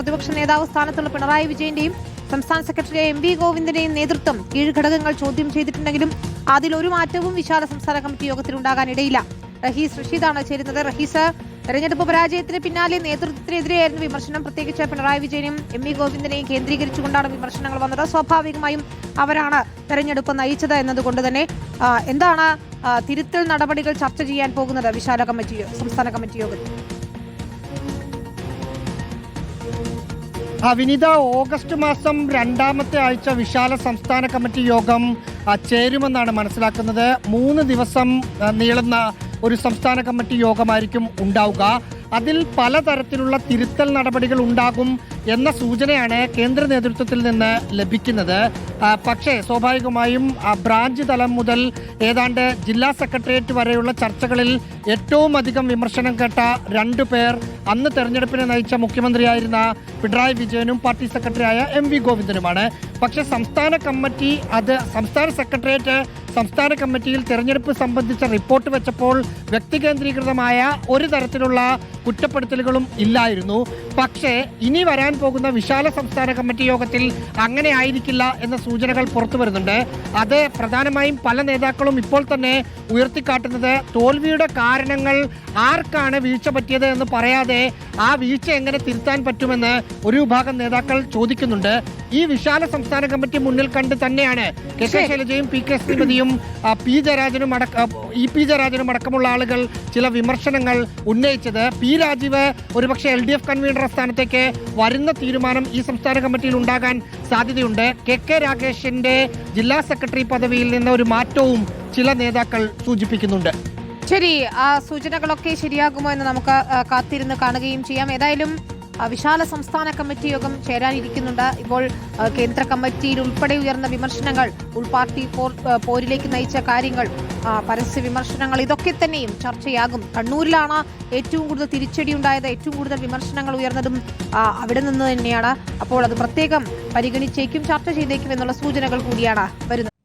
പ്രതിപക്ഷ നേതാവ് സ്ഥാനത്തുള്ള പിണറായി വിജയന്റെയും സംസ്ഥാന സെക്രട്ടറി എം.വി. ഗോവിന്ദന്റെയും നേതൃത്വം കീഴ്ഘടകങ്ങൾ ചോദ്യം ചെയ്തിട്ടുണ്ടെങ്കിലും അതിലൊരു മാറ്റവും വിശാല സംസ്ഥാന കമ്മിറ്റി യോഗത്തിൽ ഉണ്ടാകാനിടയില്ല. റഹീസ് റഷീദാണ് ചേരുന്നത്. റഹീസ്, തെരഞ്ഞെടുപ്പ് പരാജയത്തിന് പിന്നാലെ നേതൃത്വത്തിനെതിരെയായിരുന്നു വിമർശനം. പ്രത്യേകിച്ച് പിണറായി വിജയനെയും എം.വി. ഗോവിന്ദനെയും കേന്ദ്രീകരിച്ചുകൊണ്ടാണ് വിമർശനങ്ങൾ വന്നത്. സ്വാഭാവികമായും അവരാണ് തെരഞ്ഞെടുപ്പ് നയിച്ചത് എന്നതുകൊണ്ട് തന്നെ എന്താണ് തിരുത്തൽ നടപടികൾ ചർച്ച ചെയ്യാൻ പോകുന്നത് സംസ്ഥാന കമ്മിറ്റി യോഗത്തിൽ? വിനീത, ഓഗസ്റ്റ് മാസം 2ാമത്തെ ആഴ്ച വിശാല സംസ്ഥാന കമ്മിറ്റി യോഗം ചേരുമെന്നാണ് മനസ്സിലാക്കുന്നത്. 3 ദിവസം നീളുന്ന ഒരു സംസ്ഥാന കമ്മിറ്റി യോഗമായിരിക്കും ഉണ്ടാവുക. അതിൽ പലതരത്തിലുള്ള തിരുത്തൽ നടപടികൾ ഉണ്ടാകും എന്ന സൂചനയാണ് കേന്ദ്ര നേതൃത്വത്തിൽ നിന്ന് ലഭിക്കുന്നത്. പക്ഷേ സ്വാഭാവികമായും ബ്രാഞ്ച് തലം മുതൽ ഏതാണ്ട് ജില്ലാ സെക്രട്ടേറിയറ്റ് വരെയുള്ള ചർച്ചകളിൽ ഏറ്റവും അധികം വിമർശനം കേട്ട 2 പേർ അന്ന് തെരഞ്ഞെടുപ്പിനെ നയിച്ച മുഖ്യമന്ത്രിയായിരുന്ന പിണറായി വിജയനും പാർട്ടി സെക്രട്ടറിയായ എം.വി. ഗോവിന്ദനുമാണ്. പക്ഷേ സംസ്ഥാന സെക്രട്ടേറിയറ്റ് സംസ്ഥാന കമ്മിറ്റിയിൽ തെരഞ്ഞെടുപ്പ് സംബന്ധിച്ച റിപ്പോർട്ട് വെച്ചപ്പോൾ വ്യക്തികേന്ദ്രീകൃതമായ ഒരു തരത്തിലുള്ള കുറ്റപ്പെടുത്തലുകളും ഇല്ലായിരുന്നു. പക്ഷേ ഇനി വരാൻ പോകുന്ന വിശാല സംസ്ഥാന കമ്മിറ്റി യോഗത്തിൽ അങ്ങനെ ആയിരിക്കില്ല എന്ന സൂചനകൾ പുറത്തു വരുന്നുണ്ട്. അത് പ്രധാനമായും പല നേതാക്കളും ഇപ്പോൾ തന്നെ ഉയർത്തിക്കാട്ടുന്നത് തോൽവിയുടെ കാരണങ്ങൾ ആർക്കാണ് വീഴ്ച പറ്റിയത് എന്ന് പറയാതെ ആ വീഴ്ച എങ്ങനെ തിരുത്താൻ പറ്റുമെന്ന് ഒരു വിഭാഗം നേതാക്കൾ ചോദിക്കുന്നുണ്ട്. ഈ വിശാല സംസ്ഥാന കമ്മിറ്റി മുന്നിൽ കണ്ട് തന്നെയാണ് കെ ശൈലജയും പി കെ ശ്രീമതിയും പി ജയരാജനും അടക്കമുള്ള ആളുകൾ ചില വിമർശനങ്ങൾ ഉന്നയിച്ചത്. പി രാജീവ് ഒരുപക്ഷെ LDF കൺവീനർ സ്ഥാനത്തേക്ക് വരുന്ന തീരുമാനം ഈ സംസ്ഥാന കമ്മിറ്റിയിൽ ഉണ്ടാകാൻ സാധ്യതയുണ്ട്. കെ രാഗേഷിന്റെ ജില്ലാ സെക്രട്ടറി പദവിയിൽ നിന്ന് ഒരു മാറ്റവും ചില നേതാക്കൾ സൂചിപ്പിക്കുന്നുണ്ട്. ശരി, ആ സൂചനകളൊക്കെ ശരിയാകുമോ എന്ന് നമുക്ക് കാത്തിരുന്ന് കാണുകയും ചെയ്യാം. ഏതായാലും വിശാല സംസ്ഥാന കമ്മിറ്റി യോഗം ചേരാനിരിക്കുന്നുണ്ട്. ഇപ്പോൾ കേന്ദ്ര കമ്മിറ്റിയിൽ ഉൾപ്പെടെ ഉയർന്ന വിമർശനങ്ങൾ, ഉൾപാർട്ടി പോരിലേക്ക് നയിച്ച കാര്യങ്ങൾ, പരസ്യ വിമർശനങ്ങൾ, ഇതൊക്കെ തന്നെയും ചർച്ചയാകും. കണ്ണൂരിലാണ് ഏറ്റവും കൂടുതൽ തിരിച്ചടി ഉണ്ടായത്, ഏറ്റവും കൂടുതൽ വിമർശനങ്ങൾ ഉയർന്നതും അവിടെ നിന്ന് തന്നെയാണ്. അപ്പോൾ അത് പ്രത്യേകം പരിഗണിച്ചേക്കും, ചർച്ച ചെയ്തേക്കും എന്നുള്ള സൂചനകൾ കൂടിയാണ് വരുന്നത്.